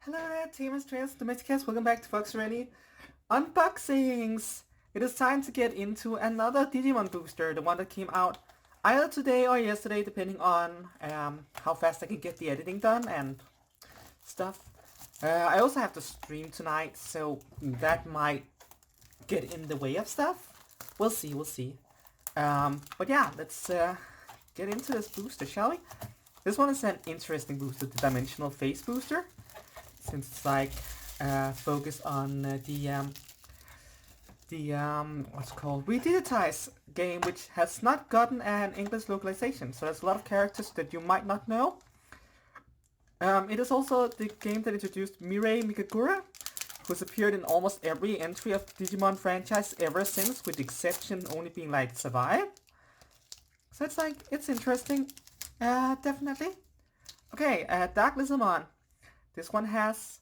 Hello there, Teamers, Trails, Domesticats, welcome back to Vox Syreni. Unboxings! It is time to get into another Digimon booster, the one that came out either today or yesterday, depending on how fast I can get the editing done and stuff. I also have to stream tonight, so that might get in the way of stuff. We'll see, we'll see. But yeah, let's get into this booster, shall we? This one is an interesting booster, the Dimensional Phase booster, since it's like focused on the what's it called Redigitize game, which has not gotten an English localization. So there's a lot of characters that you might not know. It is also the game that introduced Mirai Mikagura, who's appeared in almost every entry of the Digimon franchise ever since, with the exception only being like Survive. So it's interesting, definitely. Okay, Dark Lizardmon. This one has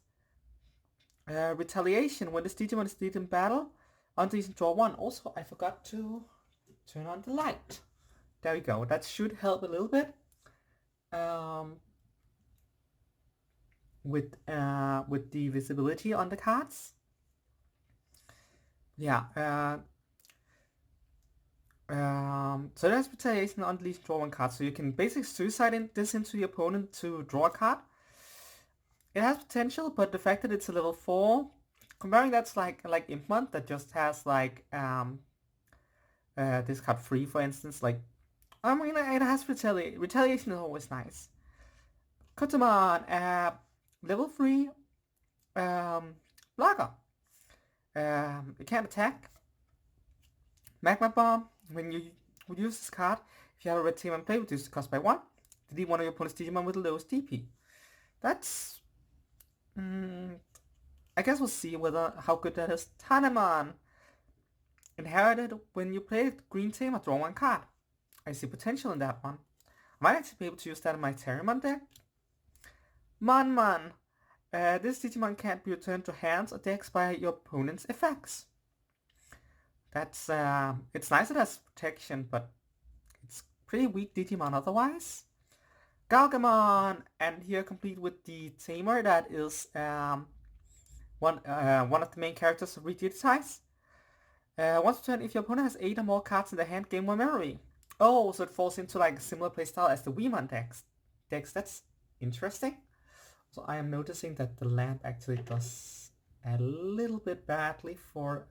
retaliation when this Digimon is defeated in battle. Until you draw one. Also, I forgot to turn on the light. There we go. That should help a little bit. With the visibility on the cards. Yeah. So there's retaliation on least draw one card. So you can basically suicide this into the opponent to draw a card. It has potential, but the fact that it's a level 4, comparing that's like Impmon that just has like this card free, for instance. Like, I mean, it has retaliation is always nice. Kotamon, level 3 blocker. It can't attack. Magma Bomb. When you would use this card, if you have a red team and play, reduce the cost by 1. Delete one of your opponent's Digimon with the lowest DP. That's I guess we'll see how good that is. Tanemon. Inherited when you play green team or draw one card. I see potential in that one. I might actually be able to use that in my Terriermon deck. Monmon. This Digimon can't be returned to hands or decks by your opponent's effects. That's it's nice it has protection, but it's pretty weak Digimon otherwise. Galgamon, and here complete with the Tamer that is one of the main characters of Redigitize. Once per turn, if your opponent has 8 or more cards in their hand, gain 1 memory. Oh, so it falls into like a similar playstyle as the Weemon decks. That's interesting. So I am noticing that the lamp actually does a little bit badly for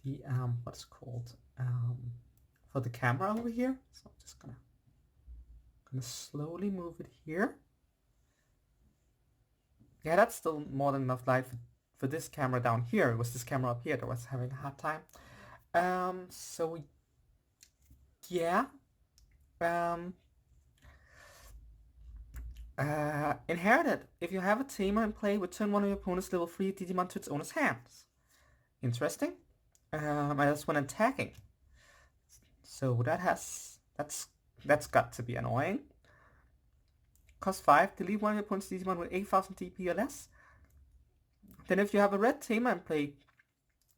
the what's it called for the camera over here. So I'm just gonna slowly move it here. Yeah, that's still more than enough light for this camera down here. It was this camera up here that was having a hard time. So yeah. Inherited. If you have a Tamer in play, return one of your opponent's level 3 Digimon to its owner's hands. Interesting. And that's when attacking. So that's got to be annoying. Cost 5, delete one of your opponent's Digimon with 8000 DP or less. Then if you have a red Tamer in play,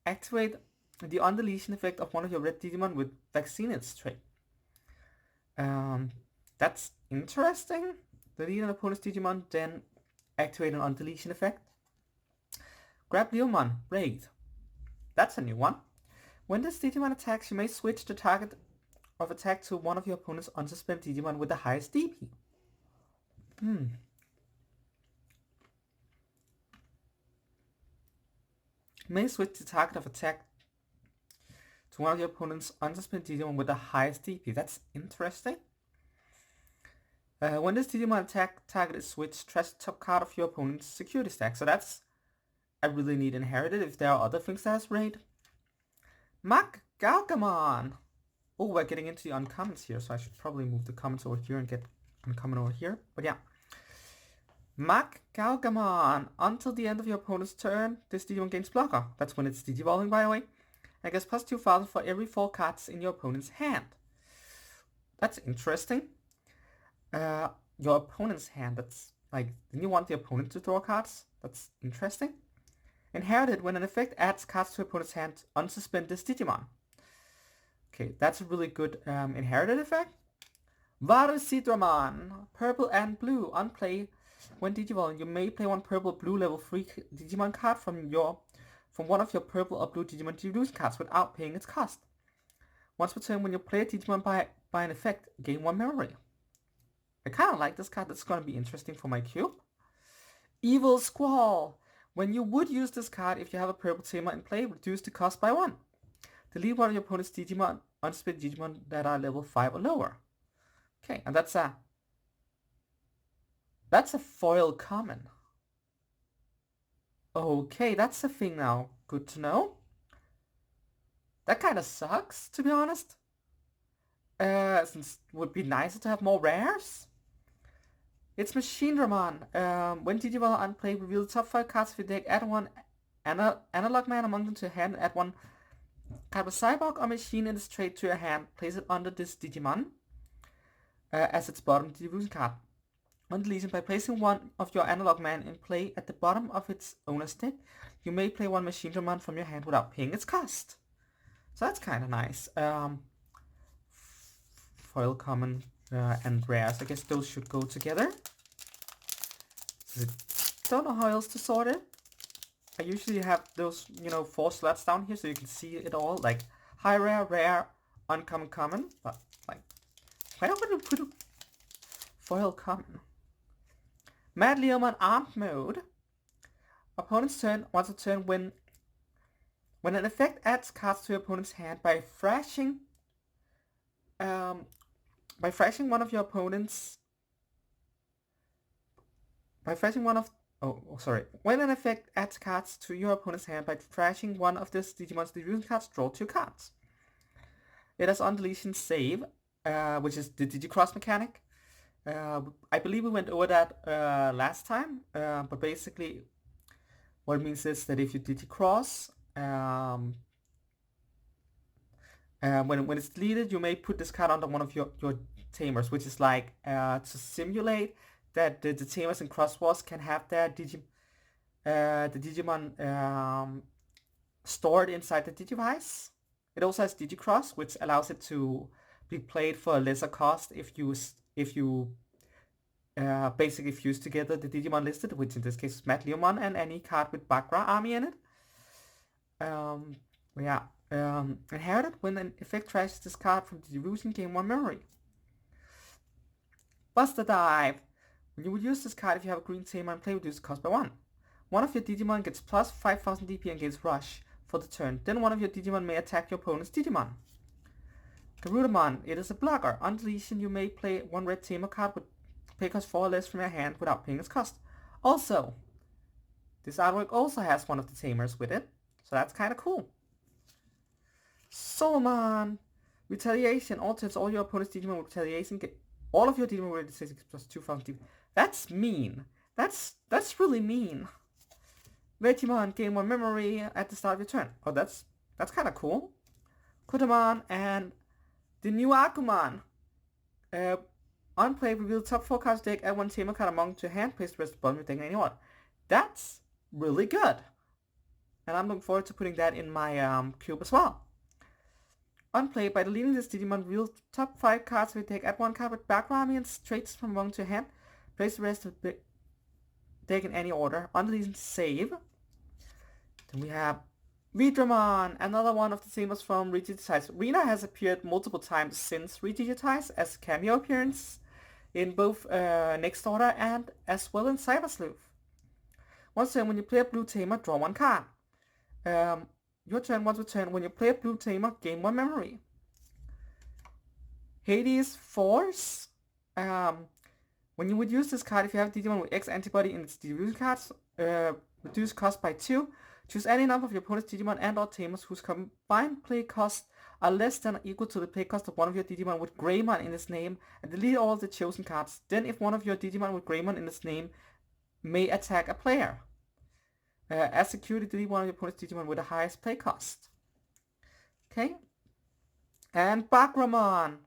activate the undeletion effect of one of your red Digimon with Vaccine its trait. That's interesting. Delete an opponent's Digimon, then activate an undeletion effect. Grab Leomon, Raid. That's a new one. When this Digimon attacks, you may switch the target of attack to one of your opponent's unsuspended Digimon with the highest DP. You may switch the target of attack to one of your opponent's unsuspended Digimon with the highest DP. That's interesting. When this Digimon attack target is switched, trash the top card of your opponent's security stack. So that's a really neat inherited if there are other things that has raid. Mak Galgamon. Oh, we're getting into the uncommons here, so I should probably move the comments over here and get uncommon over here. But yeah. Mak Galgamon. Until the end of your opponent's turn, this Digimon gains blocker. That's when it's Digivolving, by the way. I guess plus 2,000 for every 4 cards in your opponent's hand. That's interesting. Your opponent's hand, that's like, then you want the opponent to draw cards? That's interesting. Inherited, when an effect adds cards to opponent's hand, unsuspend this Digimon. Okay, that's a really good inherited effect. Varusitramon, purple and blue, on play. When Digivolving, you may play one purple blue level 3 Digimon card from one of your purple or blue Digimon distribution cards without paying its cost. Once per turn, when you play a Digimon by an effect, gain 1 memory. I kinda like this card, that's gonna be interesting for my cube. Evil Squall! When you would use this card if you have a purple tamer in play, reduce the cost by 1. Delete one of your opponent's Digimon, unsplit Digimon that are level 5 or lower. Okay, and that's a foil common. Okay, that's a thing now. Good to know. That kinda sucks, to be honest. Since it would be nicer to have more rares. It's Machine Dramon. When Digivolve unplay, reveal the top 5 cards of your deck, add one analog man among them to your hand, add one card with Cyborg or Machine in this trade to your hand, place it under this Digimon as its bottom distribution card. On deletion, by placing one of your analog man in play at the bottom of its owner's deck, you may play one Machine Dramon from your hand without paying its cost. So that's kind of nice. Foil common and rares, I guess those should go together. Don't know how else to sort it. I usually have those, 4 slots down here so you can see it all, like high rare, rare, uncommon, common, but like, where would you put a foil common? Mad Leomon Armed Mode. Opponent's turn, once a turn, when an effect adds cards to your opponent's hand by thrashing one of your opponent's when an effect adds cards to your opponent's hand by thrashing one of this Digimon's distribution cards, draw 2 cards. It has on deletion save, which is the Digicross mechanic. I believe we went over that last time, but basically what it means is that if you Digicross, when it's deleted, you may put this card under one of your tamers, which is like to simulate that the tamers in Cross Wars can have their the Digimon stored inside the Digivice. It also has Digicross, which allows it to be played for a lesser cost if you basically fuse together the Digimon listed, which in this case is Mad Leomon and any card with Bagra army in it. Inherited, when an effect trashes this card from the distribution, gain 1 memory. Buster Dive. When you would use this card if you have a green tamer and play, reduce the cost by 1. One of your Digimon gets plus 5000 DP and gains Rush for the turn. Then one of your Digimon may attack your opponent's Digimon. Garudamon. It is a blocker. On deletion, you may play one red tamer card with pay cost 4 or less from your hand without paying its cost. Also, this artwork also has one of the tamers with it, so that's kind of cool. Soulmon. Retaliation. Alters all your opponent's Digimon with retaliation. Get all of your Digimon with retaliation plus 2000 DP. That's mean. That's really mean. Vegemon, gain 1 memory at the start of your turn. Oh, that's kind of cool. Kutamon and the new Agumon. On play, reveal the top 4 cards deck, add 1 tamer card among to your hand, place the rest of the bottom of your deck in any order. That's really good. And I'm looking forward to putting that in my cube as well. On play, by deleting this Digimon, reveal the top 5 cards of your deck, add 1 card with background army and traits from among to your hand, place the rest of the deck in any order. On deletion, save. Then we have Vidramon, another one of the tamers from Redigitize. Rena has appeared multiple times since Redigitize as a cameo appearance in both Next Order and as well in Cyber Sleuth. Once turn, when you play a blue tamer, draw 1 card. Your turn, once per turn, when you play a blue tamer, gain 1 memory. Hades Force. When you would use this card, if you have Digimon with X antibody in its distribution cards, reduce cost by 2. Choose any number of your opponent's Digimon and or tamers whose combined play costs are less than or equal to the play cost of one of your Digimon with Greymon in its name, and delete all of the chosen cards. Then if one of your Digimon with Greymon in its name may attack a player. As security, delete one of your opponent's Digimon with the highest play cost. Okay. And Bagramon.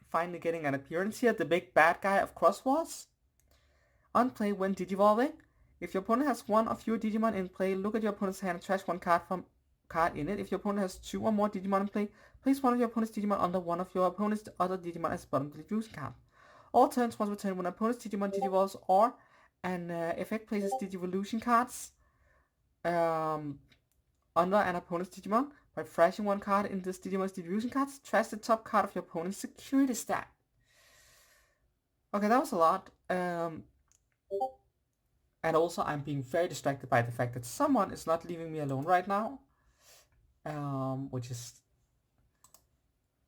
Finally getting an appearance here, the big bad guy of Cross Wars. On play, when Digivolving, if your opponent has one of your Digimon in play, look at your opponent's hand and trash 1 card in it. If your opponent has 2 or more Digimon in play, place one of your opponent's Digimon under one of your opponent's other Digimon as bottom distribution card. All turns, once per turn, when an opponent's Digimon digivolves or an effect places Digivolution cards under an opponent's Digimon by flashing one card in this Digimon's Digivolution cards. Trash the top card of your opponent's security stack. Okay, that was a lot. And also I'm being very distracted by the fact that someone is not leaving me alone right now. Which is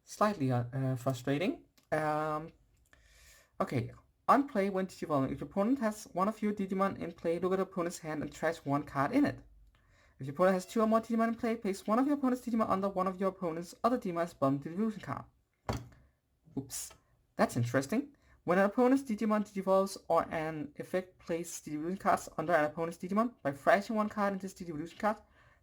slightly frustrating. Okay, on play when Digivolving. If your opponent has one of your Digimon in play, look at your opponent's hand and trash one card in it. If your opponent has 2 or more Digimon in play, place one of your opponent's Digimon under one of your opponent's other Digimon's bottom Digivolution card. Oops, that's interesting. When an opponent's Digimon digivolves or an effect places Digivolution cards under an opponent's Digimon by flashing one card into this Digivolution card,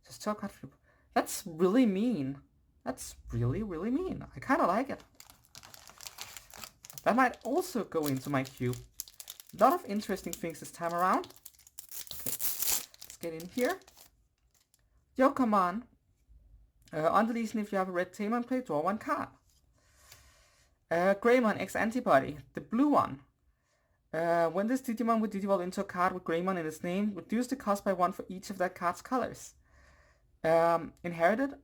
just top card flip. That's really mean. That's really, really mean. I kind of like it. That might also go into my cube. A lot of interesting things this time around. Okay, let's get in here. Yo, come on. On deletion, if you have a red Tamer in play, draw one card. Greymon X Antibody, the blue one. When this Digimon would digivolve into a card with Greymon in its name, reduce the cost by 1 for each of that card's colors. Inherited.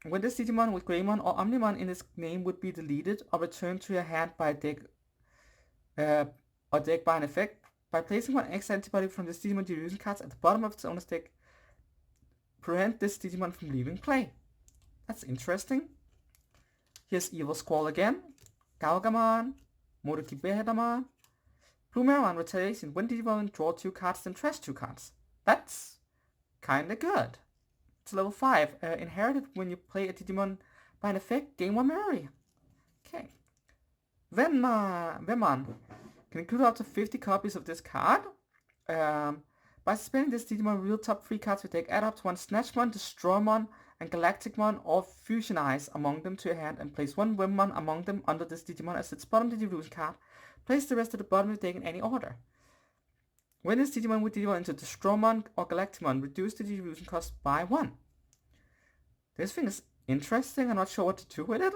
When this Digimon with Greymon or Omnimon in its name would be deleted or returned to your hand by a deck or deck by an effect, by placing one X Antibody from this Digimon Digivolution cards at the bottom of its owner's deck, prevent this Digimon from leaving play. That's interesting. Here's Evil Squall again. Galgamon, Motoki Behedamon, Bloomeramon Retaliation. When Digivolving, draw 2 cards, then trash 2 cards. That's kinda good. It's level 5. Inherited when you play a Digimon by an effect, gain 1 memory. Okay. Venmon can include up to 50 copies of this card. By suspending this Digimon, reveal top 3 cards you take, add up to 1 Snatchmon, Destroymon, and Galacticmon, or fusionize among them to your hand, and place 1 Venmon among them under this Digimon as its bottom Digivolution card. Place the rest at the bottom of the deck in any order. When this Digimon would digivolve into Destromon or Galactimon, reduce the Digivolution cost by 1. This thing is interesting. I'm not sure what to do with it.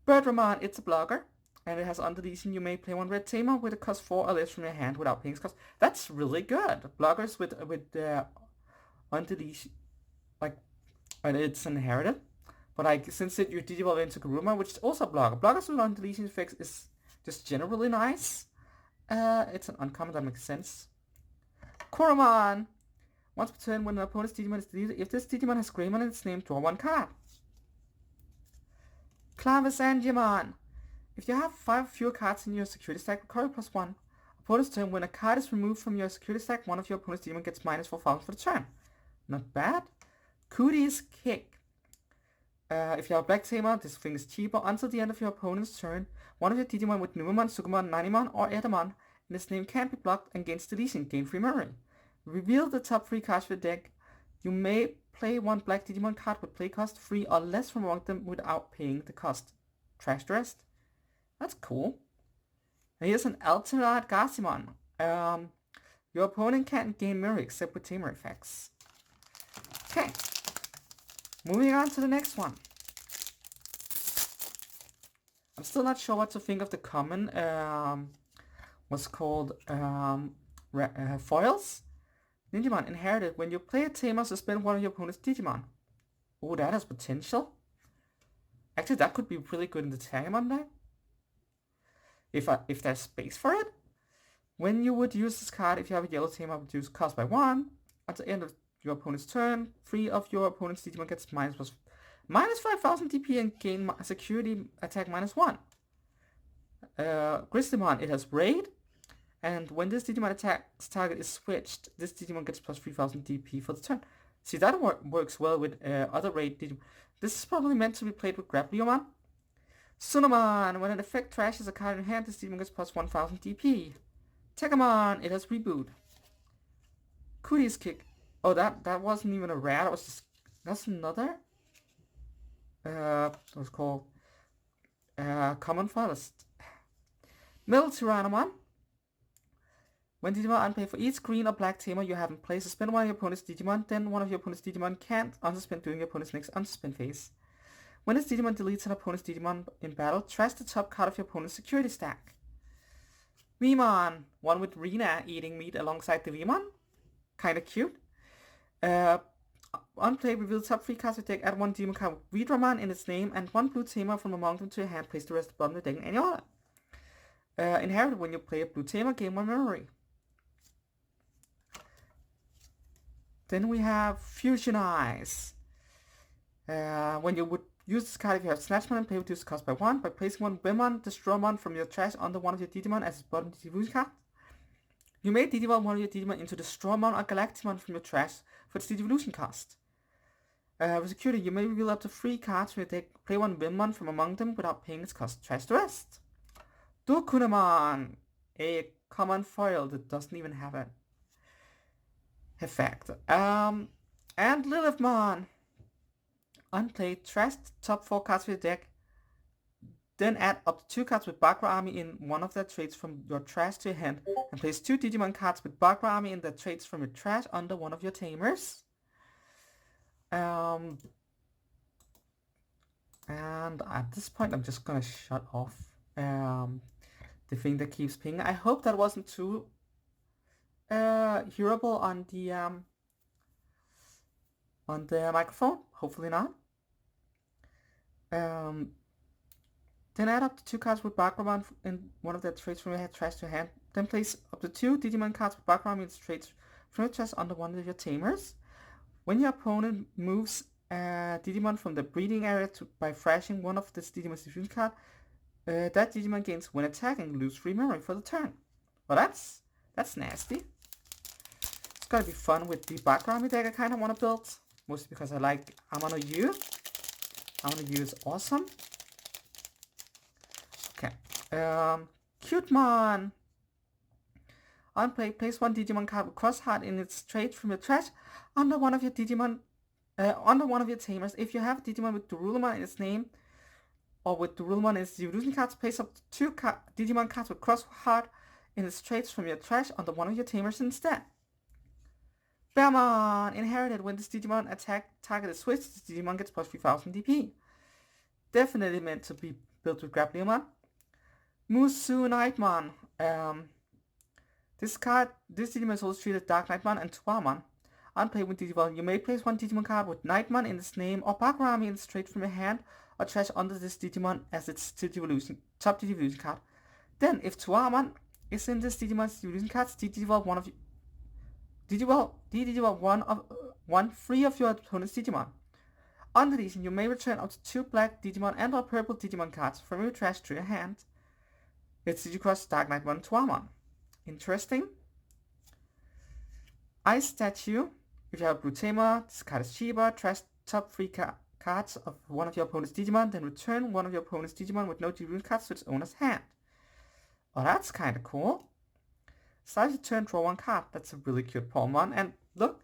Birdramon, it's a blocker, and it has on deletion. You may play 1 red Tamer with a cost 4 or less from your hand without paying its cost. That's really good. Blockers with on deletion, like, and it's inherited. But like, since you digivolve into Garuma, which is also a blocker. Blockers with on deletion effects is just generally nice. It's an uncommon that makes sense. Koromon! Once per turn, when an opponent's Digimon is deleted, if this Digimon has Greymon in its name, draw 1 card. Clavisangimon! If you have 5 fewer cards in your security stack, recover +1. Opponent's turn, when a card is removed from your security stack, one of your opponent's Digimon gets -4,000 for the turn. Not bad. Cootie's Kick. If you have a Black Tamer, this thing is cheaper. Until the end of your opponent's turn, one of your Digimon with Numemon, Sugimon, Nanimon, or Edamon in its name can't be blocked against deletion. Gain 3 memory. Reveal the top 3 cards of your deck. You may play 1 Black Digimon card with play cost 3 or less from among them without paying the cost. Trash the rest. That's cool. And here's an Alternate Garcimon. Your opponent can't gain memory except with Tamer effects. Okay. Moving on to the next one. I'm still not sure what to think of the common, what's called foils. Digimon inherited. When you play a Tamer, suspend one of your opponent's Digimon. Oh, that has potential. Actually, that could be really good in the Tagemon deck. If there's space for it. When you would use this card, if you have a yellow Tamer, reduce cost by 1. At the end of your opponent's turn, 3 of your opponent's Digimon gets -5,000 DP and gain security attack -1. Grizzlymon, it has Raid, and when this Digimon attack's target is switched, this Digimon gets +3,000 DP for the turn. See, that works well with other Raid Digimon. This is probably meant to be played with Grableomon. Sunamon, when an effect trashes a card in hand, this Digimon gets +1,000 DP. Tegamon, it has Reboot. Cootie's Kick. Oh, that wasn't even a rare, that's another? What's called? Common Forest. Metal Tyrannomon. When Digimon unplay for each green or black Tamer you have in play, suspend one of your opponent's Digimon, then one of your opponent's Digimon can't unsuspend during your opponent's next unsuspend phase. When this Digimon deletes an opponent's Digimon in battle, trash the top card of your opponent's security stack. Veemon, one with Rena eating meat alongside the Veemon. Kinda cute. On play, reveal the top 3 cards of your deck, add 1 Digimon card with Veedramon in its name, and 1 blue tamer from among them to your hand. Place the rest at the bottom of the deck in any order. Inherited when you play a blue tamer, gain 1 memory. Then we have Fusion Eyes. When you would use this card if you have Snatchmon and play, reduce the cost by 1 by placing 1 Wemon, Destromon from your trash under one of your Digimon as its bottom distribution card. You may devolve one of your Digimon into Destromon or Galactimon from your trash for its devolution cost. With security, you may reveal up to 3 cards from your deck, play 1 Wemon from among them without paying its cost, trash the rest. Dokunamon, a common foil that doesn't even have an effect. And Lilithmon. Unplayed, trash the top 4 cards of your deck, then add up to 2 cards with Bakra Army in one of their traits from your trash to your hand, and place 2 Digimon cards with Bakra Army in their traits from your trash under one of your tamers. And at this point, I'm just gonna shut off the thing that keeps pinging. I hope that wasn't too hearable on the microphone. Hopefully not. Then add up to 2 cards with Bakramon in one of their traits from your head trash to your hand. Then place up to 2 Digimon cards with Bakramon in traits from your trash under one of your tamers. When your opponent moves Digimon from the breeding area by thrashing one of this Digimon's distribution card, that Digimon gains when attacking, lose 3 memory for the turn. Well, that's nasty. It's gonna be fun with the Bakramon deck I kind of want to build, mostly because I like Amano U. Amano U is awesome. Okay. Cutemon. On play, place 1 Digimon card with Crossheart in its trait from your trash under one of your Digimon, under one of your tamers. If you have a Digimon with Durulumon in its name, or with Durulumon in its evolution cards, place up to 2 Digimon cards with Crossheart in its traits from your trash under one of your tamers instead. Bearmon. Inherited. When this Digimon attack target is switched, this Digimon gets plus 3000 DP. Definitely meant to be built with Grappleomon. Musu Nightmon. This Digimon is also treated Dark Nightmon and Tuamon. Unplayed with Digivolve, you may place 1 Digimon card with Nightmon in its name or Bakurami in its trait from your hand or trash under this Digimon as its top Digivolution card. Then, if Tuamon is in this Digimon's Digivolution cards, Digivolve one 3 of your opponent's Digimon. On deletion, you may return up to 2 black Digimon and or purple Digimon cards from your trash to your hand. It's Digicross Dark Nightmon Tuamon. Interesting. Ice Statue. If you have Brutema, this card is cheaper. Trash top 3 cards of one of your opponent's Digimon, then return one of your opponent's Digimon with no Digimon cards to its owner's hand. Oh, that's kind of cool. Start your turn, draw 1 card. That's a really cute Palmon. And look,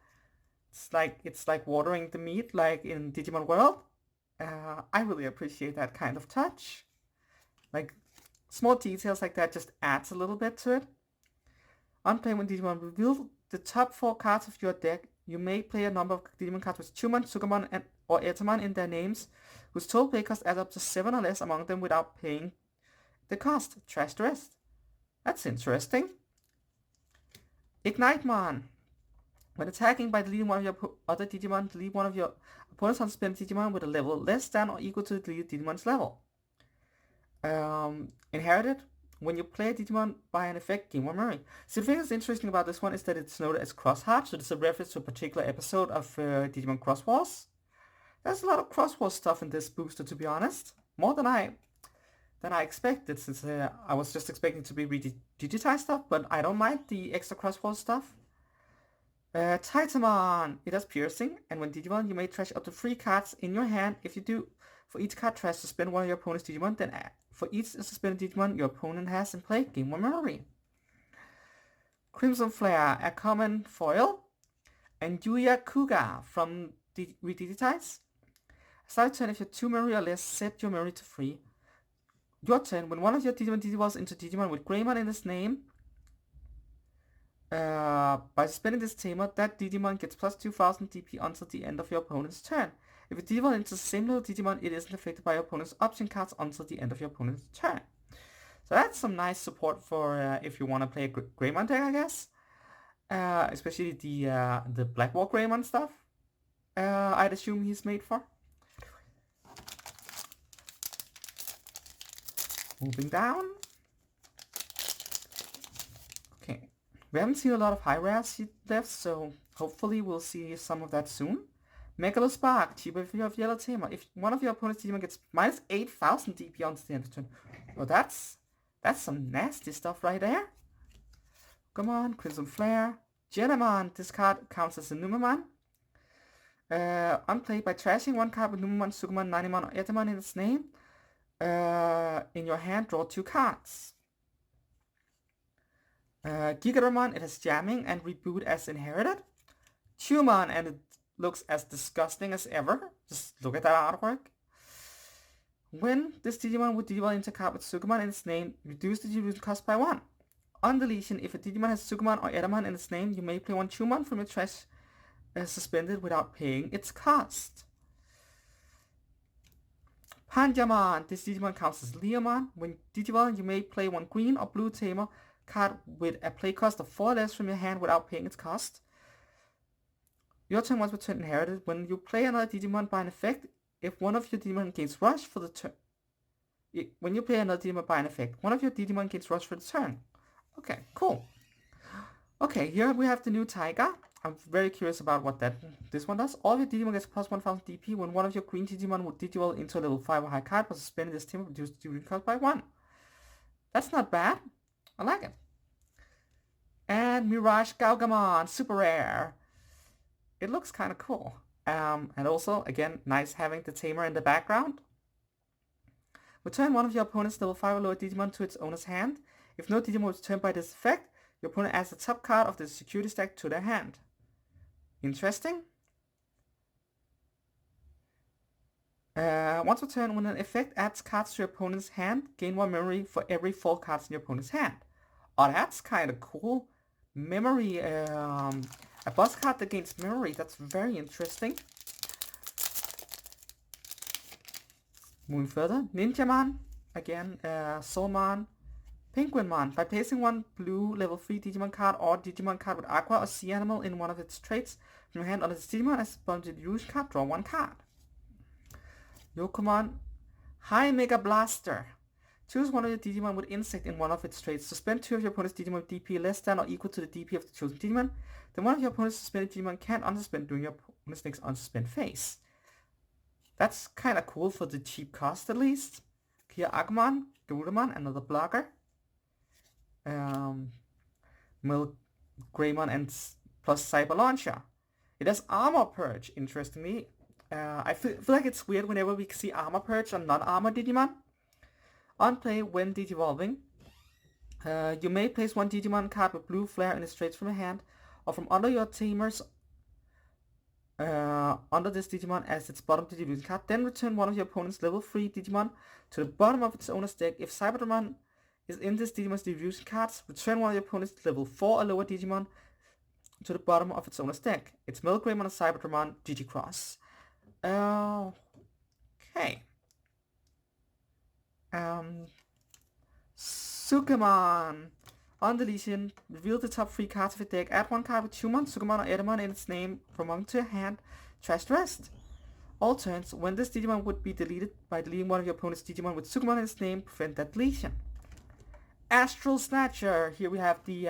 it's like watering the meat like in Digimon World. I really appreciate that kind of touch. Like, small details like that just adds a little bit to it. On play, when Digimon reveal the top 4 cards of your deck, you may play a number of Digimon cards with Chumon, Sugamon, or Etamon in their names, whose total play cost adds up to 7 or less among them without paying the cost. Trash the rest. That's interesting. Ignitemon. When attacking by deleting one of your other Digimon, delete one of your opponent's unspent Digimon with a level less than or equal to the deleted Digimon's level. Inherited. When you play a Digimon by an effect, gain 1 memory. So the thing that's interesting about this one is that it's noted as Crossheart, so it's a reference to a particular episode of Digimon Cross Wars. There's a lot of Cross Wars stuff in this booster, to be honest. More than I expected, since I was just expecting to be digitized stuff, but I don't mind the extra Cross Wars stuff. Titamon. It has piercing, and when Digimon, you may trash up to 3 cards in your hand. If you do, for each card trash, suspend one of your opponent's Digimon, then for each suspended Digimon your opponent has in play, gain 1 memory. Crimson Flare, a common foil. And Yuya Kuga from Redigitize. Start turn, if you have 2 memory or less, set your memory to 3. Your turn, when one of your Digimon devolves into Digimon with Greymon in its name, by suspending this tamer, that Digimon gets plus 2000 DP until the end of your opponent's turn. If it devolves into the same little Digimon, it isn't affected by your opponent's option cards until the end of your opponent's turn. So that's some nice support for if you want to play a Greymon deck, I guess. Especially the Blackwall Greymon stuff. I'd assume he's made for. Moving down. Okay. We haven't seen a lot of high rares left, so hopefully we'll see some of that soon. Megalo Spark, cheaper if you have Yellow Tamer. If one of your opponent's Digimon gets minus 8,000 DP on the end of turn. Well, that's some nasty stuff right there. Come on, Crimson Flare. Genamon, this card counts as a Numemon. Unplayed by trashing one card with Numemon, Sugamon, Nanimon, or Etamon in its name. In your hand, draw 2 cards. Gigaramon, it has jamming and reboot as inherited. Tumon, and it looks as disgusting as ever. Just look at that artwork. When this Digimon would Digivolve into a card with Sugamon in its name, reduce the Digivolution cost by 1. On deletion, if a Digimon has Sugamon or Etamon in its name, you may play 1 Tumon from your trash suspended without paying its cost. Panjamon, this Digimon counts as Leomon. When Digivolve, you may play 1 green or blue Tamer card with a play cost of 4 less from your hand without paying its cost. Your turn once per turn inherited. When you play another Digimon by an effect, if one of your Digimon gains Rush for the turn... When you play another Digimon by an effect, one of your Digimon gains Rush for the turn. Okay, cool. Okay, here we have the new Tiger. I'm very curious about what this one does. All of your Digimon gets plus 1000 DP when one of your green Digimon would Digivolve into a level 5 or high card, but suspended this team reduce the Digimon cost by 1. That's not bad. I like it. And Mirage Galgamon, super rare. It looks kind of cool. And also, again, nice having the Tamer in the background. Return one of your opponent's level 5 or lower Digimon to its owner's hand. If no Digimon is returned by this effect, your opponent adds the top card of the security stack to their hand. Interesting. Once per turn, when an effect adds cards to your opponent's hand, gain 1 memory for every 4 cards in your opponent's hand. Oh, that's kind of cool. Memory, a boss card that gains memory. That's very interesting. Moving further, Ninjamon, again, Soulmon, Penguinmon. By placing 1 blue level 3 Digimon card or Digimon card with Aqua or Sea Animal in one of its traits from your hand on its Digimon as a bundled use card, draw 1 card. Yokomon, High Mega Blaster. Choose one of your Digimon with Insect in one of its traits. Suspend 2 of your opponent's Digimon with DP less than or equal to the DP of the chosen Digimon. Then one of your opponent's suspended Digimon can't unsuspend during your opponent's next unsuspend phase. That's kind of cool for the cheap cost at least. Kia Agumon, Garudamon, another blogger. Milk Greymon and plus Cyber Launcher. It has Armor Purge, interestingly. I feel like it's weird whenever we see Armor Purge on non-armor Digimon. On play, when Digivolving, you may place 1 Digimon card with blue flare in its traits from your hand or from under your Tamers under this Digimon as its bottom Digivolution card. Then return one of your opponent's level 3 Digimon to the bottom of its owner's deck. If Cyberdramon is in this Digimon's Digivolution cards, return one of your opponent's level 4 or lower Digimon to the bottom of its owner's deck. It's Milk Greymon and Cyberdramon, GG Cross. Okay. Sugamon. On deletion, reveal the top 3 cards of your deck. Add 1 card with Tumon, Sugamon, or Etamon in its name from among to your hand. Trash the rest. All turns, when this Digimon would be deleted by deleting one of your opponent's Digimon with Sugamon in its name, prevent that deletion. Astral Snatcher. Here we have the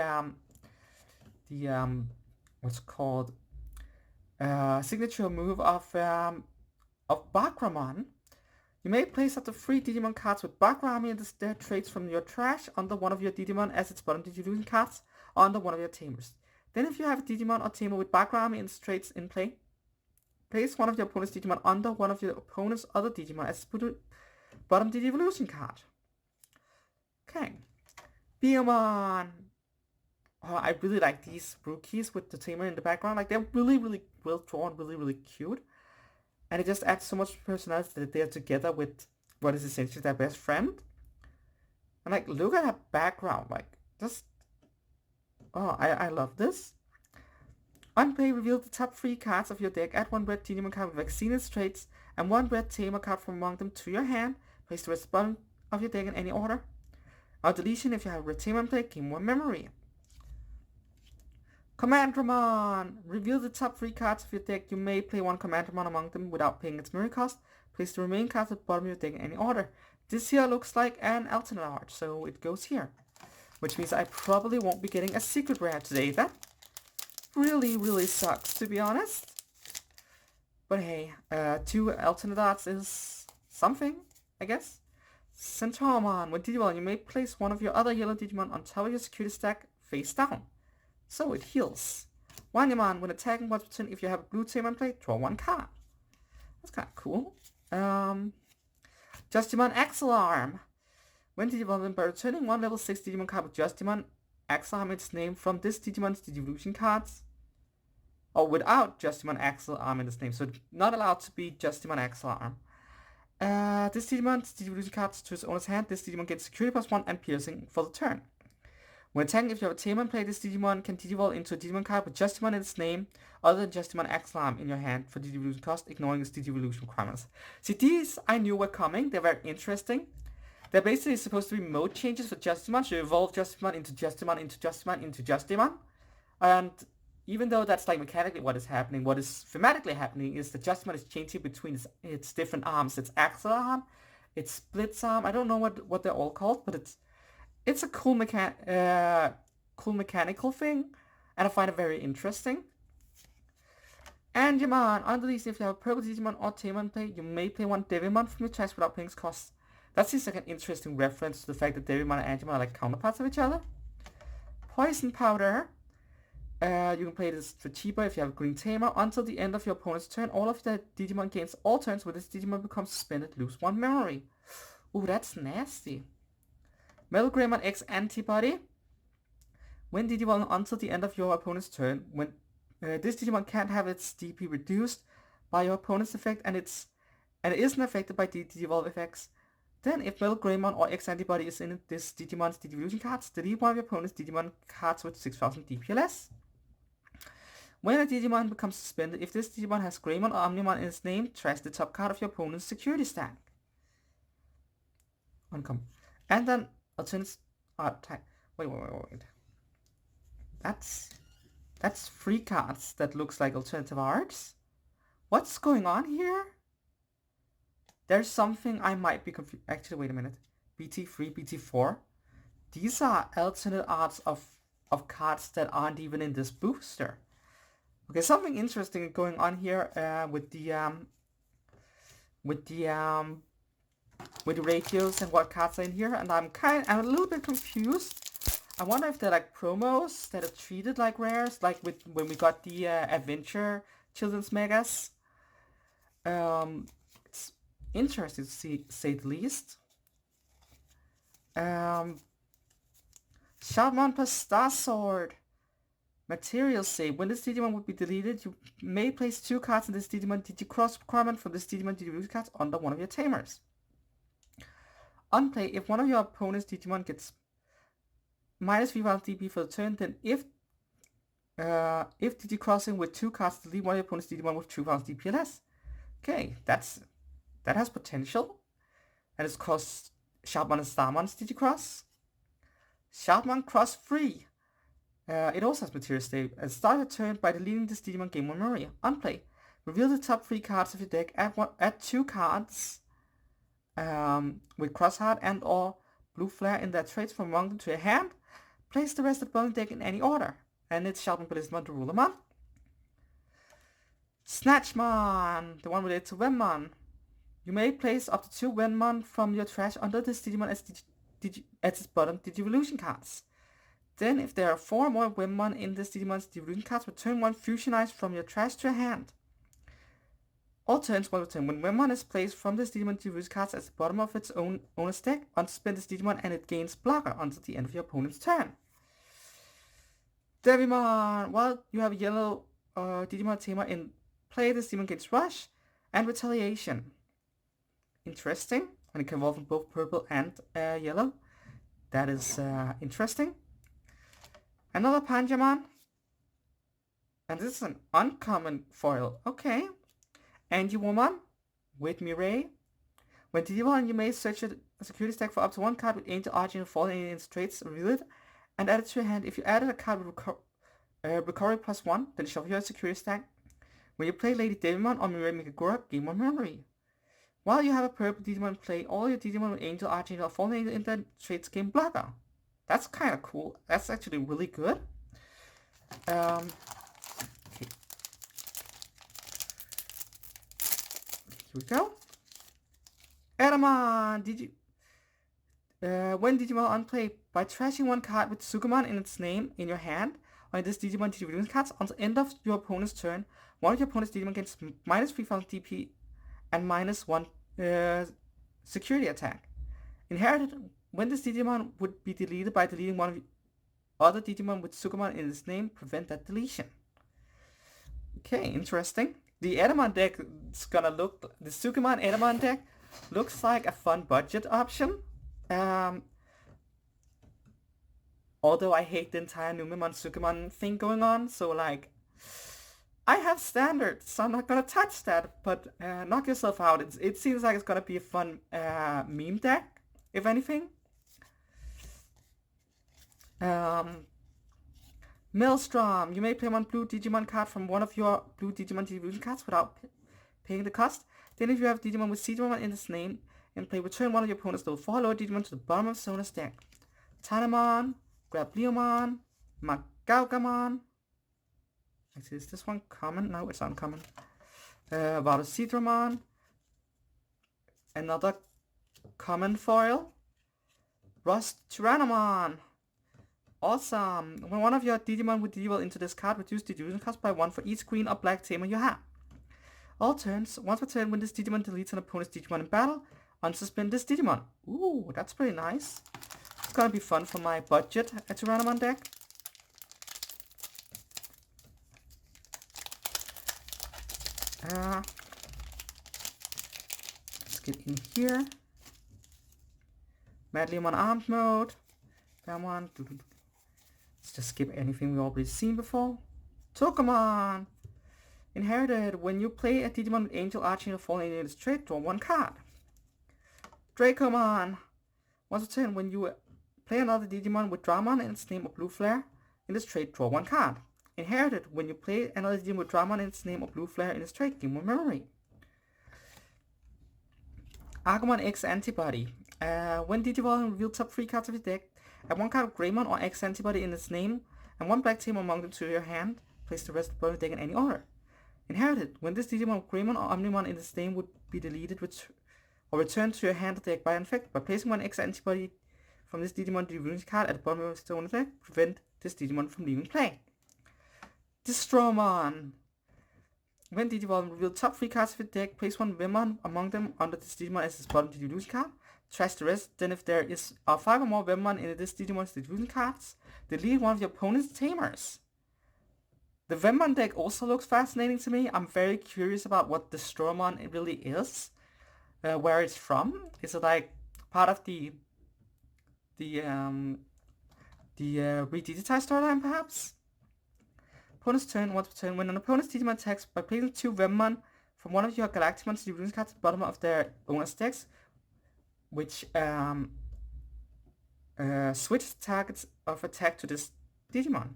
what's called signature move of Bakramon. You may place up to 3 Digimon cards with Bakrami and their traits from your trash under one of your Digimon as its bottom Digivolution cards or under one of your Tamers. Then if you have a Digimon or Tamer with Bakrami and its traits in play, place one of your opponent's Digimon under one of your opponent's other Digimon as its bottom Digivolution card. Okay. Beomon. Oh, I really like these rookies with the Tamer in the background. Like, they're really, really well drawn, really, really cute. And it just adds so much personality that they're together with what is essentially their best friend. And like, look at her background. Like, just... Oh, I love this. On play, reveal the top 3 cards of your deck. Add 1 red Digimon card with Vaccinus traits and 1 red Tamer card from among them to your hand. Place the rest bottom of your deck in any order. Now deletion if you have Retainment Play, gain 1 memory. Commandramon! Reveal the top 3 cards of your deck. You may play 1 Commandramon among them without paying its memory cost. Place the remaining cards at the bottom of your deck in any order. This here looks like an alternate art, so it goes here. Which means I probably won't be getting a secret rare today. That really sucks, to be honest. But hey, 2 alternate arts is something, I guess. Centaurmon. When Digimon, you may place 1 of your other yellow Digimon on top of your security stack face down. So it heals. Wanyamon, when attacking once per turn, if you have a blue Digimon play, draw 1 card. That's kind of cool. Justimon Axle Arm. When Digimon by returning 1 level 6 Digimon card with Justimon Axle Arm, its name from this Digimon's Digivolution cards. Or without Justimon Axle Arm in its name. So it's not allowed to be Justimon Axle Arm. This Digimon's Digivolution cards to its owner's hand. This Digimon gets security +1 and piercing for the turn. When attacking, if you have a Digimon play, this Digimon can Digivolve into a Digimon card with Justimon in its name, other than Justimon Axle Arm in your hand for Digivolution cost, ignoring its Digivolution requirements. See, these I knew were coming. They're very interesting. They're basically supposed to be mode changes for Justimon, so you evolve Justimon into Justimon into Justimon into Justimon. And even though that's like mechanically what is happening, what is thematically happening is that Justimon is changing between its different arms. Its Axle Arm, its Splits Arm. I don't know what they're all called, but it's a cool mechanical thing, and I find it very interesting. And Digimon, under these, if you have a purple Digimon or Tamon play, you may play 1 Devimon from your trash without paying its cost. That seems like an interesting reference to the fact that Devimon and Angemon are like counterparts of each other. Poison Powder. You can play this for cheaper if you have a green Tamer. Until the end of your opponent's turn, all of the Digimon gains all turns where this Digimon becomes suspended, lose 1 memory. Ooh, that's nasty. Metal Greymon X Antibody. When Digimon until the end of your opponent's turn, when this Digimon can't have its DP reduced by your opponent's effect and it isn't affected by Digivolve effects, then if Metal Greymon or X Antibody is in this Digimon's Digivolution cards, delete 1 of your opponent's Digimon cards with 6000 DP or less. When a Digimon becomes suspended, if this Digimon has Greymon or Omnimon in its name, trash the top card of your opponent's security stack. Uncommon. And then alternate art type. Wait. That's 3 cards that looks like alternative arts. What's going on here? There's something I might be confused. Actually, wait a minute. BT3, BT4. These are alternate arts of cards that aren't even in this booster. Okay, something interesting going on here with the ratios and what cards are in here, and I'm a little bit confused. I wonder if they're like promos that are treated like rares, like when we got the Adventure Children's Megas. It's interesting to say the least. Sharpmon plus Star Sword. Material save. When this Digimon would be deleted, you may place 2 cards in this Digimon Digicross requirement from this Digimon Digivolution cards under one of your Tamers. On play, if one of your opponent's Digimon gets minus 3000 DP for the turn, then if Digicrossing with 2 cards, delete one of your opponent's Digimon with 2000 DP or less. Okay, that has potential. And it's called Sharpmon and Starmon's Digicross. Sharpmon Cross Free. It also has material save. Start your turn by deleting this Digimon game 1 memory. On play, reveal the top 3 cards of your deck. Add 2 cards with Crossheart and or Blue Flare in their traits from among them to your hand. Place the rest of the bottom deck in any order. And it's Sharpmon Ballistamon to Rulermon. Snatchmon, the one related to Wenmon. You may place up to 2 Wenmon from your trash under this Digimon as its bottom Digivolution cards. Then, if there are 4 more Wenmon in this Digimon's Digivolution cards, return 1 Fusionize from your trash to your hand. All turns 1 return. When Wenmon is placed from this Digimon Digivolution cards at the bottom of its owner's deck, unsuspend this Digimon and it gains blocker until the end of your opponent's turn. Devimon! While you have a yellow Digimon Tamer in play, this Digimon gains Rush and Retaliation. Interesting. And it can evolve in both purple and yellow. That is interesting. Another Panjamon. And this is an uncommon foil. Okay. Angie Woman with Mireille. When Digimon, you may search a security stack for up to one card with Angel, Archangel, Fallen Aliens traits, reveal it, and add it to your hand. If you added a card with recovery +1, then shuffle your security stack. When you play Lady Digimon or Mirai Megagora, gain 1 memory. While you have a purple Digimon, play all your Digimon with Angel, Archangel, or Fallen Angel in the traits game blocker. That's kind of cool. That's actually really good. Okay. Here we go. Edamon! When Digimon unplay, by trashing one card with Sugamon in its name in your hand, or in this Digimon TCG cards, until the end of your opponent's turn, one of your opponent's Digimon gets minus 3000 DP and -1 security attack. Inherited, when this Digimon would be deleted by deleting one of the other Digimon with Sugamon in its name, prevent that deletion. Okay, interesting. The Edamon deck is gonna look, the Sugamon Edamon deck looks like a fun budget option. Although I hate the entire Numemon Sugamon thing going on, so like, I have standards, so I'm not gonna touch that, but knock yourself out. It seems like it's gonna be a fun meme deck, if anything. Maelstrom. You may play one blue Digimon card from one of your blue Digimon TCG cards without paying the cost. Then if you have Digimon with Digimon in its name, and play return one of your opponent's level 4 lower Digimon to the bottom of Sona's deck. Tanamon, Grableomon, Magaugamon. Actually, is this one common? No, it's uncommon. Vadosidramon. Another common foil. Rust Tyrannomon. Awesome. When one of your Digimon would deal into this card, reduce the Digimon cost by 1 for each green or black tamer you have. All turns, once per turn, when this Digimon deletes an opponent's Digimon in battle, unsuspend this Digimon. Ooh, that's pretty nice. It's gonna be fun for my budget Tyrannomon deck. Let's get in here. Madleomon armed mode. Fairmon. Let's just skip anything we've already seen before. Tokamon. Inherited. When you play a Digimon with Angel, Archangel, Fallen in its trait, draw 1 card. Dracomon. Once per turn, when you play another Digimon with Dramon in its name or Blue Flare in this trait, draw 1 card. Inherited. When you play another Digimon with Dramon in its name or Blue Flare in its trait, gain 1 memory. Agumon X Antibody. When Digivolve reveal top 3 cards of your deck, add 1 card of Greymon or X Antibody in its name and 1 black tamer among them to your hand. Place the rest of the deck in any order. Inherited. When this Digimon, Greymon or Omnimon in its name would be deleted or returned to your hand or deck by an effect, by placing 1 X Antibody from this Digimon Divinity card at the bottom of your deck, prevent this Digimon from leaving play. Distromon. When Digivolve reveal top 3 cards of your deck, place 1 Vemon among them under this Digimon as its bottom Divinity card. Trash the rest. Then if there is 5 or more Vemon in this Digimon's Divinity cards, delete one of your opponent's tamers. The Vemon deck also looks fascinating to me. I'm very curious about what the Distromon it really is. Where it's from. Is it like part of the re-digitized storyline perhaps? Opponent's turn, once per turn. When an opponent's Digimon attacks, by placing 2 Vemon from one of your Galactimon's Divinity cards at the bottom of their owner's decks, which switch targets of attack to this Digimon.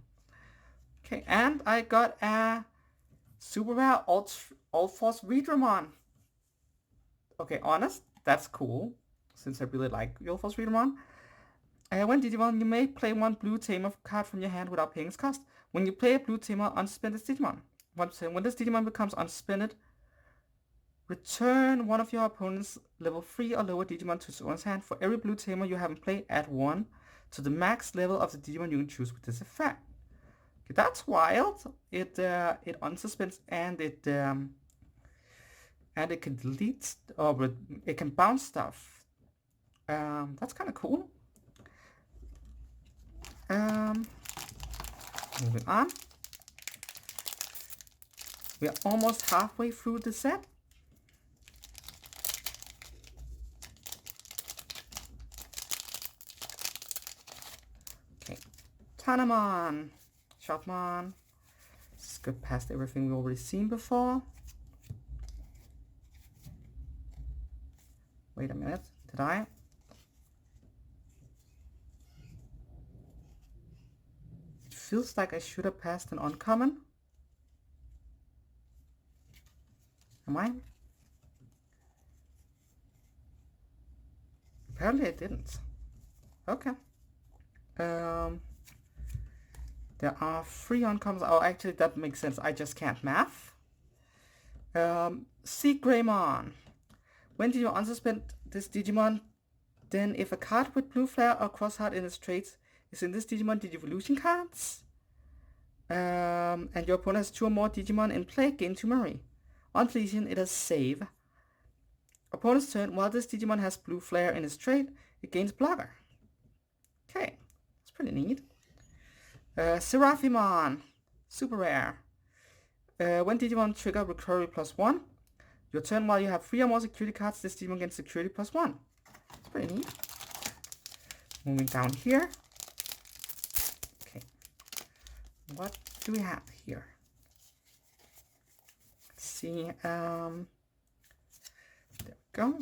Okay, and I got a super rare All-Force Readramon. Okay, honest, that's cool, since I really like All-Force Readramon. When Digimon, you may play 1 blue tamer card from your hand without paying its cost. When you play a blue tamer, unsuspend this Digimon. When this Digimon becomes unsuspended, return one of your opponent's level 3 or lower Digimon to its owner's hand. For every blue tamer you have in play, add 1 to the max level of the Digimon you can choose with this effect. Okay, that's wild. It unsuspends and it can delete or it can bounce stuff. That's kind of cool. Moving on. We are almost halfway through the set. Okay. Tanamon. Shotmon. Skip past everything we've already seen before. Wait a minute. Did I? feels like I should have passed an uncommon. Am I? Apparently I didn't. Okay. There are 3 uncommons. Oh, actually that makes sense. I just can't math. Seek Greymon. When did you unsuspend this Digimon? Then if a card with blue flare or crossheart in its traits is in this Digimon Digivolution cards, and your opponent has 2 or more Digimon in play, gain 2 memory. On deletion, it has save. Opponent's turn, while this Digimon has blue flare in its trait, it gains blocker. Okay, that's pretty neat. Seraphimon, super rare. When Digimon trigger recovery +1, your turn while you have 3 or more security cards, this Digimon gains security +1. It's pretty neat. Moving down here. Okay. What do we have here? Let's see. There we go.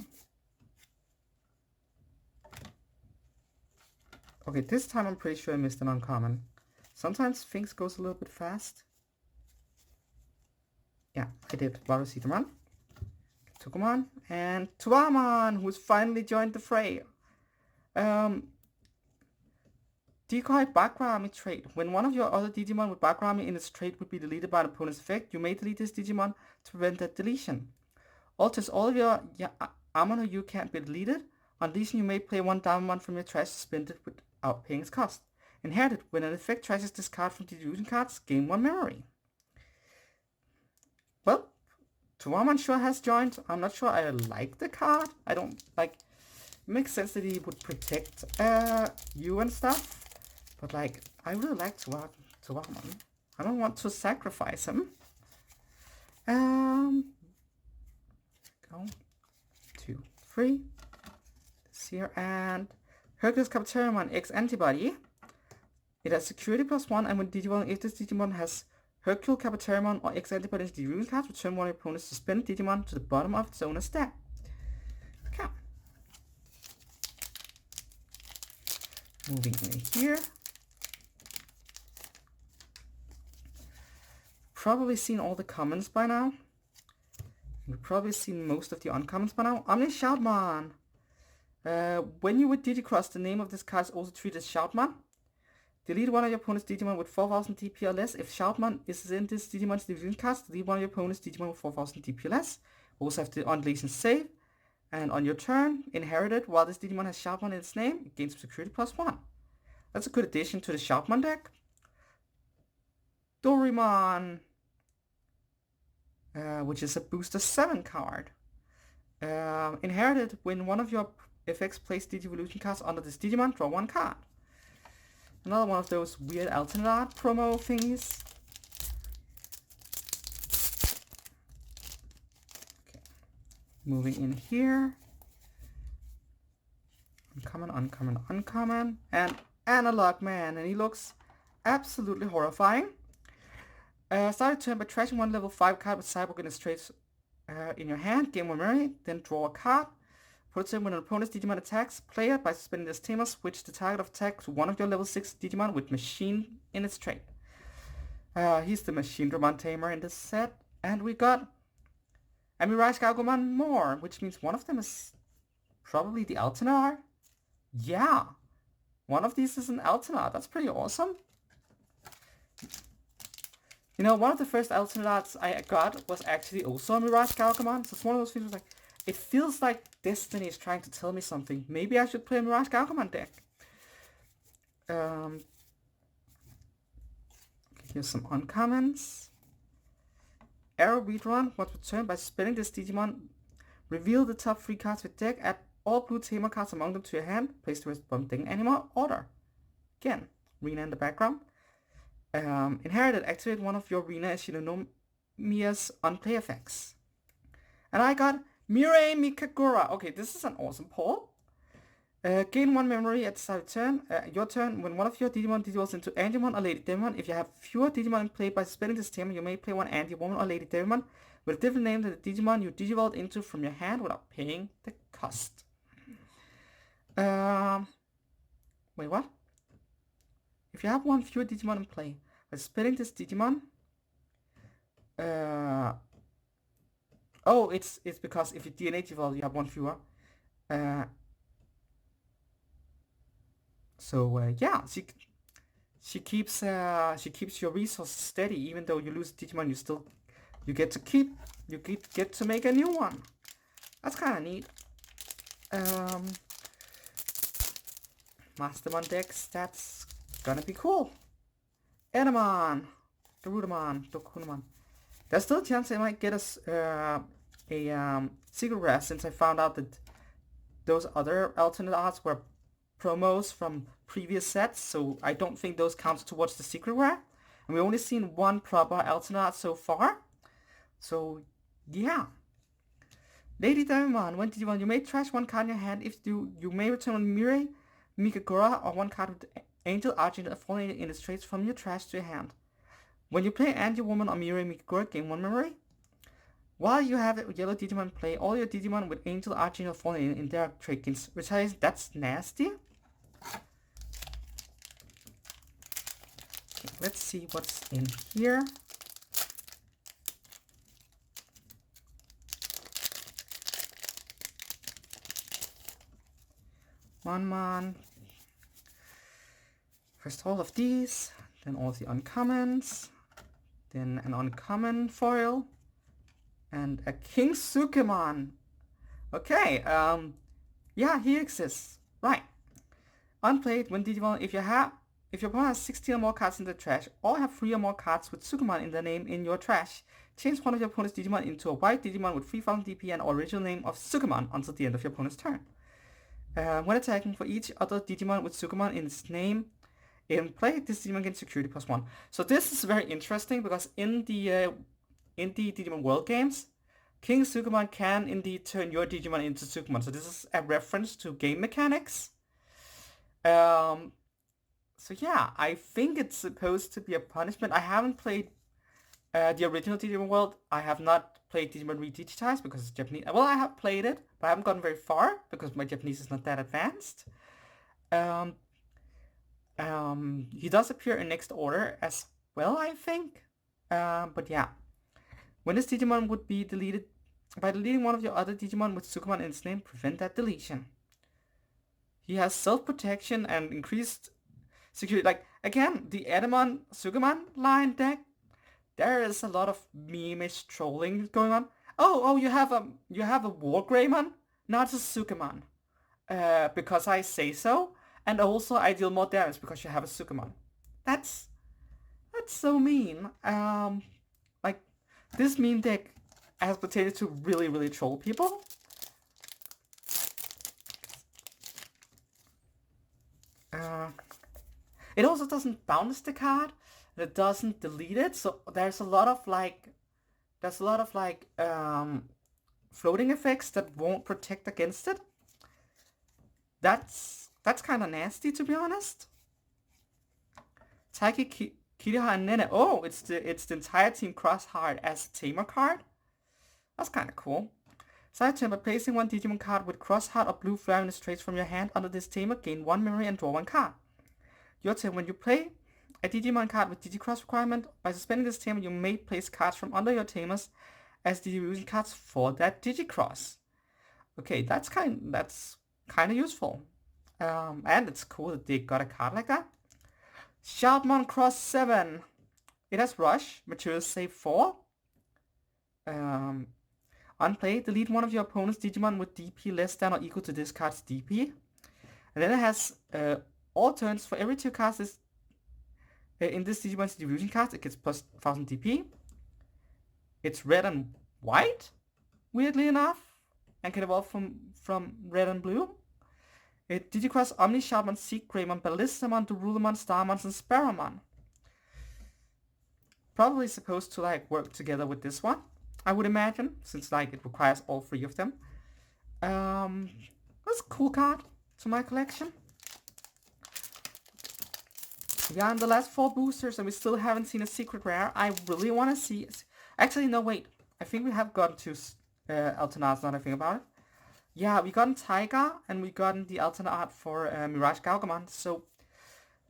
Okay, this time I'm pretty sure I missed an uncommon. Sometimes things goes a little bit fast. Yeah, I did. Varusitramon, Tukumon, and Tuamon, who's finally joined the fray. Decoy Background trait. When one of your other Digimon with Background in its trait would be deleted by an opponent's effect, you may delete this Digimon to prevent that deletion. Alters all of your Amon you can't be deleted. On deletion, you may play 1 Diamond from your trash suspended without paying its cost. Inherited. When an effect tries to discard from Digivolution cards, gain 1 memory. Well, Tuamon sure has joined. I'm not sure I like the card. I don't like... It makes sense that he would protect you and stuff. But like, I really like Tuamon. I don't want to sacrifice him. Go. 2, 3. This here, and Hercules Capitarimon X Antibody. It has security +1, and when Digimon, if this Digimon has Hercule Capitarimon or X Antibody into the ruling card, return one of your opponent's suspended Digimon to the bottom of its owner's deck. Okay. Moving in here. Probably seen all the commons by now. You've probably seen most of the uncommons by now. Omni Shoutmon. When you would Digicross, the name of this card is also treated as Shoutmon. Delete one of your opponent's Digimon with 4000 DP or less. If Shoutmon is in this Digimon's division card, delete one of your opponent's Digimon with 4000 DP or less. Also have the on-deletion save. And on your turn, inherited, while this Digimon has Shoutmon in its name, it gains security +1. That's a good addition to the Shoutmon deck. Dorimon, which is a booster 7 card. Inherited, when one of your effects plays Digivolution cards under this Digimon, draw 1 card. Another one of those weird alternate art promo thingies. Okay. Moving in here. Uncommon. And Analog Man. And he looks absolutely horrifying. Start your turn by trashing 1 level 5 card with Cyborg in its traits in your hand. Gain 1 memory. Then draw a card. Put it in when an opponent's Digimon attacks player by suspending this tamer, switch the target of attack to one of your level 6 Digimon with Machine in its trait. He's the Machinedramon tamer in this set. And we got a Mirage Gargomon more, which means one of them is probably the Altenar. Yeah, one of these is an Altenar. That's pretty awesome. You know, one of the first Altenars I got was actually also a Mirage Gargomon. So it's one of those things where like, it feels like Destiny is trying to tell me something. Maybe I should play a Mirage Gargomon deck. Here's some uncommons. Arrow Redrawn. Once returned by spinning this Digimon, reveal the top 3 cards with deck. Add all blue tamer cards among them to your hand. Place the rest bottom deck in animal order. Again, Rena in the background. Inherited. Activate one of your Rena Shinomiya's on-play effects. And I got Mirai Mikagura. Okay, this is an awesome pull. Gain 1 memory at the start of turn. Your turn, when one of your Digimon devolves into Antimon or Lady Devimon. If you have fewer Digimon in play by suspending this tamer, you may play 1 Anti-Woman or Lady Devimon with a different name than the Digimon you digivolved into from your hand without paying the cost. Wait, what? if you have one fewer Digimon in play, by splitting this Digimon, oh, it's because if you DNA evolve, you have one fewer. Yeah, she keeps your resources steady, even though you lose Digimon, you get to make a new one. That's kind of neat. Mastermon decks, that's gonna be cool. Enamon, Garudamon, Dokunomon. There's still a chance I might get us a secret rare, since I found out that those other alternate arts were promos from previous sets, so I don't think those count towards the secret rare. And we've only seen one proper alternate art so far. So, yeah. Lady Diamond, when Digimon, you may trash one card in your hand. If you may return one Mirai, Mikagura, or one card with Angel Archangel falling in its traits from your trash to your hand. When you play Anti-Woman or Mirai Mikagura, gain one memory. While you have a yellow Digimon play, all your Digimon with Angel Archangel falling in their trait gains retires. That's nasty. Okay, let's see what's in here. Mon. First all of these, then all the uncommons, then an uncommon foil, and a King Sukemon. Okay, yeah, he exists. Right. Unplayed, when Digimon, if your opponent has 16 or more cards in the trash, or have 3 or more cards with Sukemon in their name in your trash, change one of your opponent's Digimon into a white Digimon with 3000 DP and original name of Sukemon until the end of your opponent's turn. When attacking, for each other Digimon with Sukemon in its name in play, this Digimon gains security +1. So this is very interesting, because in the Digimon World games, King Sukemon can indeed turn your Digimon into Sukemon. So this is a reference to game mechanics. So yeah, I think it's supposed to be a punishment. I haven't played the original Digimon World. I have not played Digimon Redigitized because it's Japanese. Well, I have played it, but I haven't gotten very far because my Japanese is not that advanced. He does appear in Next Order as well, I think. But yeah. When this Digimon would be deleted, by deleting one of your other Digimon with Sukemon in its name, prevent that deletion. He has self-protection and increased security. Like, again, the Edamon Sukemon line deck, there is a lot of meme-ish trolling going on. Oh, you have a War Greymon? Not a Sukemon. Because I say so. And also I deal more damage because you have a Sukemon. That's so mean. Like, this meme deck has potential to really, really troll people. It also doesn't bounce the card. It doesn't delete it. So there's a lot of floating effects that won't protect against it. That's kind of nasty, to be honest. Taiki, Kiriha, and Nene. Oh, it's the entire team Crossheart as a Tamer card. That's kind of cool. Side turn, by placing one Digimon card with Crossheart or Blue Flare in its traits from your hand under this Tamer, gain 1 memory and draw 1 card. Your turn, when you play a Digimon card with Digicross requirement, by suspending this Tamer, you may place cards from under your Tamers as Digifusion cards for that Digicross. Okay, that's kind of useful. And it's cool that they got a card like that. Sharpmon Cross 7. It has Rush, Material Save 4. Unplayed, delete one of your opponent's Digimon with DP less than or equal to this card's DP. And then it has all turns for every 2 cards in this Digimon's Distribution card, it gets plus 1000 DP. It's red and white, weirdly enough, and can evolve from red and blue. It Digicross Omni Sharpmon, Seek Greymon, Ballistamon, Durulamon, Starmon, and Sparrowmon. Probably supposed to like work together with this one, I would imagine, since like it requires all 3 of them. That's a cool card to my collection. Yeah, and the last 4 boosters, and we still haven't seen a secret rare. I really want to see. Actually, no, wait. I think we have gotten 2 alternates, now that I think about it. Yeah, we gotten Tiger, and we gotten the alternate art for Mirage Gaugamon, so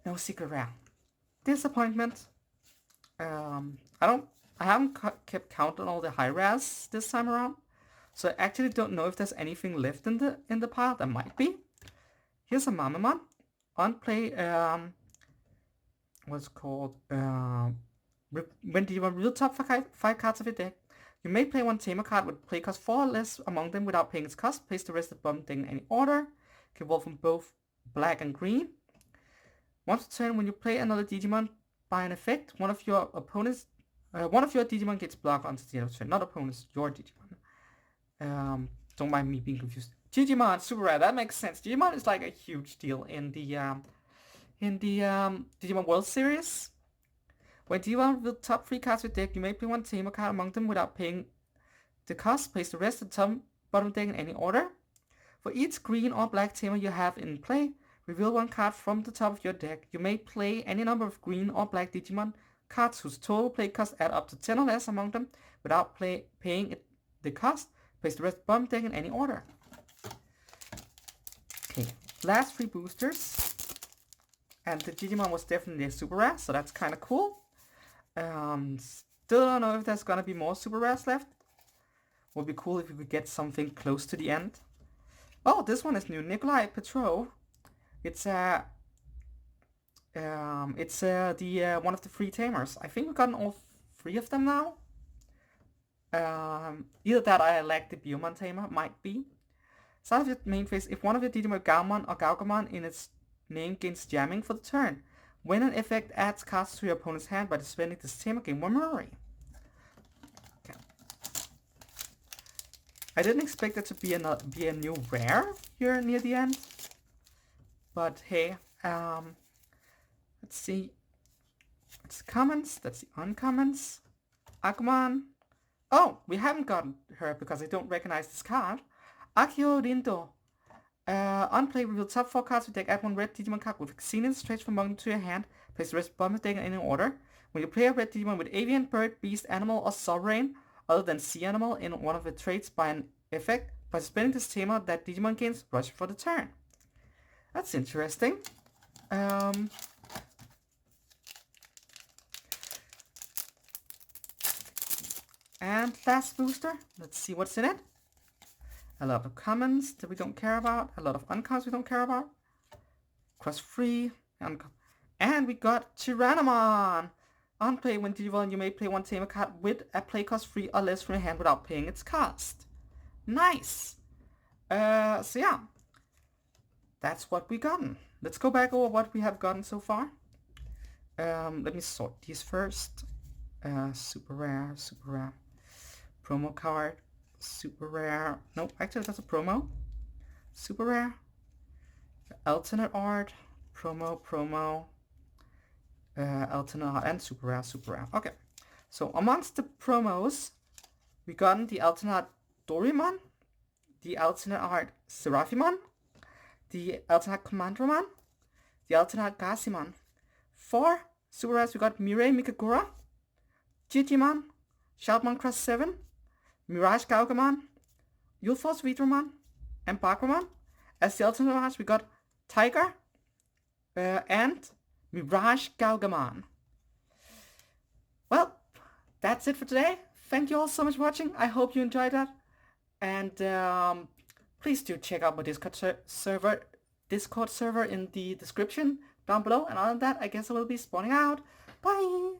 no secret rare. Disappointment. I haven't kept count on all the high rares this time around, so I actually don't know if there's anything left in the pile. There might be. Here's a Mamamon. On play, what's it called? When you reveal top 5 cards of your deck, you may play one Tamer card with play cost 4 or less among them without paying its cost. Place the rest of the bottom deck in any order. Can evolve from both black and green. Once per turn, when you play another Digimon by an effect, one of your Digimon gets blocked until the end of the turn. Not opponents, your Digimon. Don't mind me being confused. Digimon, super rare. That makes sense. Digimon is like a huge deal in the Digimon World Series. When Digimon with top 3 cards of your deck, you may play one Tamer card among them without paying the cost. Place the rest of the top bottom deck in any order. For each green or black Tamer you have in play, reveal one card from the top of your deck. You may play any number of green or black Digimon cards whose total play cost add up to 10 or less among them without paying the cost. Place the rest of the bottom deck in any order. Okay, last 3 boosters. And the Digimon was definitely a super rare, so that's kind of cool. Still don't know if there's gonna be more super rares left. Would be cool if we could get something close to the end. Oh, this one is new. Nikolai Petrov. It's the one of the 3 tamers. I think we've gotten all 3 of them now. Either that or I like the Biomon tamer, might be. Start of your main phase. If one of your Digimon Gaomon or Gaugamon in its name gains jamming for the turn, when an effect adds cards to your opponent's hand by dispending this tamer, gain 1 memory. Okay. I didn't expect it to be a new rare here near the end, but hey, let's see. It's commons. That's the uncommons. Agumon. Oh, we haven't gotten her because I don't recognize this card. Akio Rindo. On play, reveal top 4 cards of your deck. Add 1 red Digimon card with Xenon traits from among them to your hand. Place the rest of the bottom of the deck in any order. When you play a red Digimon with avian, bird, beast, animal, or sovereign, other than sea animal, in one of the traits by an effect, by suspending this tamer, that Digimon gains rush for the turn. That's interesting. And last booster. Let's see what's in it. A lot of commons that we don't care about. A lot of uncommons we don't care about. Cross free. And we got Tyrannomon. On play, when Digimon, you may play one Tamer card with a play cost 3 or less from your hand without paying its cost. Nice. So yeah. That's what we gotten. Let's go back over what we have gotten so far. Let me sort these first. Super rare, super rare. Promo card. Super rare. Nope, actually that's a promo. Super rare. Alternate art. Promo. Alternate art and super rare. Okay. So amongst the promos, we got the alternate art Dorimon, the alternate art Seraphimon, the alternate Commandromon, the alternate Gasimon. For super rares, we got Mirai Mikagura, Digimon, Shoutmon Cross 7, Mirage Gaugamon, Yulforce Vidramon, and Bagramon. As the alternate arts, we got Tiger and Mirage Gaugamon. Well, that's it for today. Thank you all so much for watching. I hope you enjoyed that. And please do check out my Discord server in the description down below. And other than that, I guess I will be spawning out. Bye!